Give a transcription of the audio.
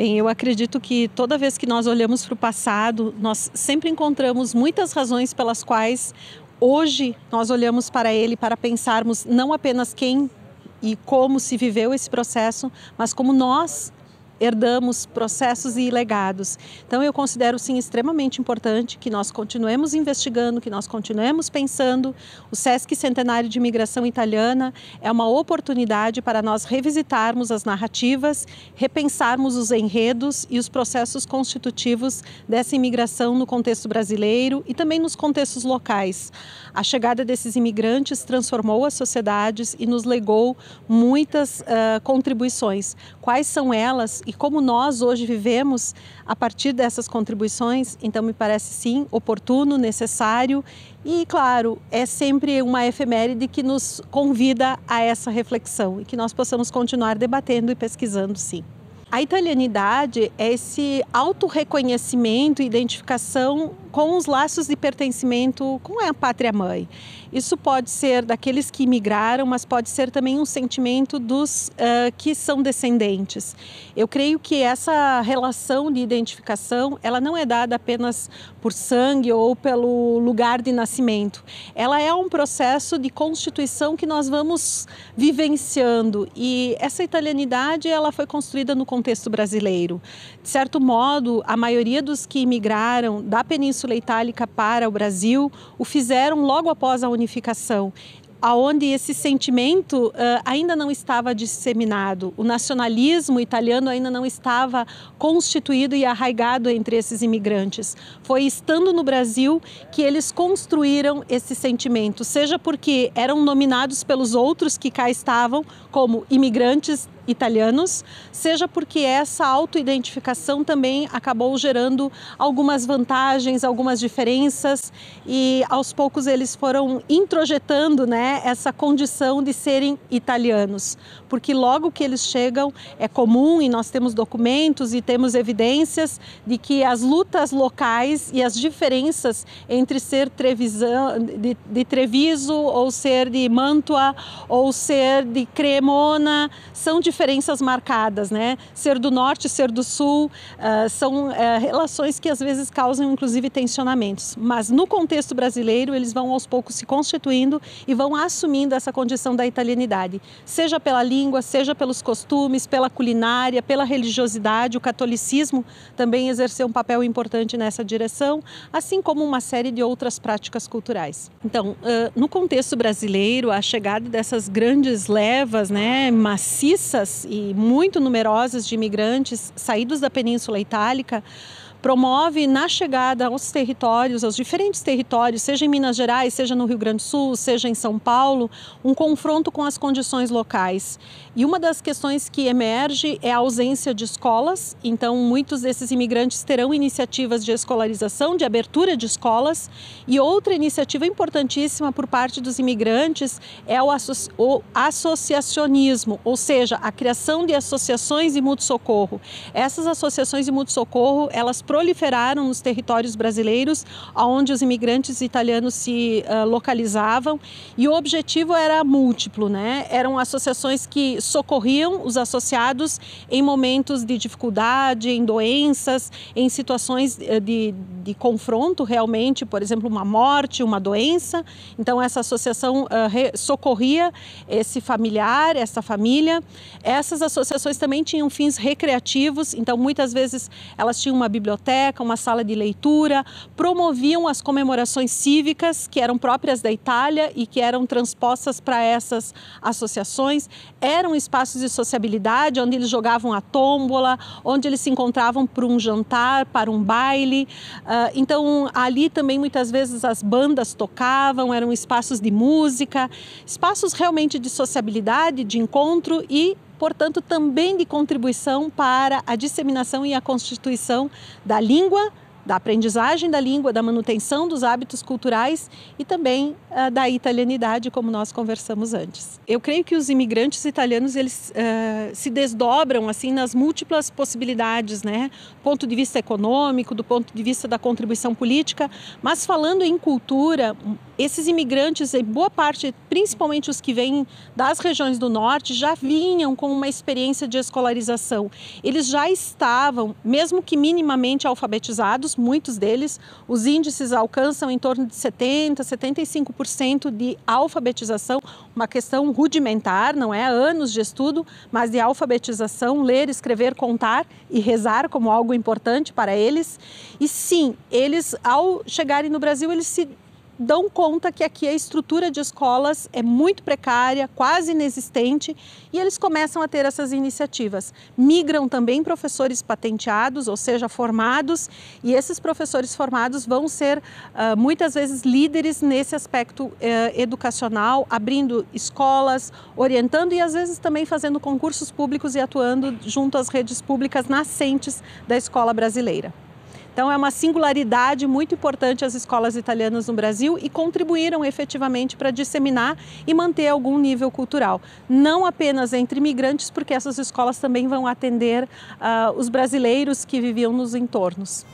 Bem, eu acredito que toda vez que nós olhamos para o passado, nós sempre encontramos muitas razões pelas quais hoje nós olhamos para ele para pensarmos não apenas quem e como se viveu esse processo, mas como nós herdamos processos e legados. Então eu considero sim extremamente importante que nós continuemos investigando, que nós continuemos pensando. O Sesc Centenário de Imigração Italiana é uma oportunidade para nós revisitarmos as narrativas, repensarmos os enredos e os processos constitutivos dessa imigração no contexto brasileiro e também nos contextos locais. A chegada desses imigrantes transformou as sociedades e nos legou muitas contribuições. Quais são elas e como nós hoje vivemos a partir dessas contribuições? Então me parece sim oportuno, necessário e, claro, é sempre uma efeméride que nos convida a essa reflexão e que nós possamos continuar debatendo e pesquisando, sim. A italianidade é esse autorreconhecimento e identificação com os laços de pertencimento com a pátria-mãe. Isso pode ser daqueles que imigraram, mas pode ser também um sentimento dos que são descendentes. Eu creio que essa relação de identificação, ela não é dada apenas por sangue ou pelo lugar de nascimento. Ela é um processo de constituição que nós vamos vivenciando e essa italianidade ela foi construída no contexto brasileiro. De certo modo, a maioria dos que imigraram da Península Itálica para o Brasil o fizeram logo após a unificação, aonde esse sentimento ainda não estava disseminado. O nacionalismo italiano ainda não estava constituído e arraigado entre esses imigrantes. Foi estando no Brasil que eles construíram esse sentimento, seja porque eram nominados pelos outros que cá estavam como imigrantes italianos, seja porque essa autoidentificação também acabou gerando algumas vantagens, algumas diferenças e aos poucos eles foram introjetando, essa condição de serem italianos, porque logo que eles chegam é comum e nós temos documentos e temos evidências de que as lutas locais e as diferenças entre ser de Treviso ou ser de Mantua ou ser de Cremona são diferenças marcadas, Ser do norte, ser do sul, são relações que às vezes causam inclusive tensionamentos. Mas no contexto brasileiro eles vão aos poucos se constituindo e vão assumindo essa condição da italianidade, seja pela língua, seja pelos costumes, pela culinária, pela religiosidade. O catolicismo também exerceu um papel importante nessa direção, assim como uma série de outras práticas culturais. Então, no contexto brasileiro, a chegada dessas grandes levas, maciças e muito numerosas de imigrantes saídos da Península Itálica, promove na chegada aos territórios, aos diferentes territórios, seja em Minas Gerais, seja no Rio Grande do Sul, seja em São Paulo, um confronto com as condições locais. E uma das questões que emerge é a ausência de escolas, então muitos desses imigrantes terão iniciativas de escolarização, de abertura de escolas, e outra iniciativa importantíssima por parte dos imigrantes é o associacionismo, ou seja, a criação de associações de mútuo-socorro. Essas associações de mútuo-socorro, elas proliferaram nos territórios brasileiros, onde os imigrantes italianos se localizavam, e o objetivo era múltiplo, Eram associações que socorriam os associados em momentos de dificuldade, em doenças, em situações de confronto realmente, por exemplo, uma morte, uma doença. Então essa associação socorria esse familiar, essa família. Essas associações também tinham fins recreativos, então muitas vezes elas tinham uma biblioteca, uma sala de leitura, promoviam as comemorações cívicas que eram próprias da Itália e que eram transpostas para essas associações. Eram espaços de sociabilidade onde eles jogavam a tômbola, onde eles se encontravam para um jantar, para um baile. Então ali também muitas vezes as bandas tocavam, eram espaços de música, espaços realmente de sociabilidade, de encontro e portanto, também de contribuição para a disseminação e a constituição da língua, da aprendizagem da língua, da manutenção dos hábitos culturais e também da italianidade, como nós conversamos antes. Eu creio que os imigrantes italianos eles se desdobram assim nas múltiplas possibilidades, do ponto de vista econômico, do ponto de vista da contribuição política, mas falando em cultura, esses imigrantes, em boa parte, principalmente os que vêm das regiões do norte, já vinham com uma experiência de escolarização. Eles já estavam, mesmo que minimamente alfabetizados, muitos deles, os índices alcançam em torno de 70%, 75% de alfabetização, uma questão rudimentar, não é anos de estudo, mas de alfabetização, ler, escrever, contar e rezar como algo importante para eles. E sim, eles, ao chegarem no Brasil, eles se dão conta que aqui a estrutura de escolas é muito precária, quase inexistente, e eles começam a ter essas iniciativas. Migram também professores patenteados, ou seja, formados, e esses professores formados vão ser muitas vezes líderes nesse aspecto educacional, abrindo escolas, orientando e às vezes também fazendo concursos públicos e atuando junto às redes públicas nascentes da escola brasileira. Então é uma singularidade muito importante as escolas italianas no Brasil e contribuíram efetivamente para disseminar e manter algum nível cultural. Não apenas entre imigrantes, porque essas escolas também vão atender os brasileiros que viviam nos entornos.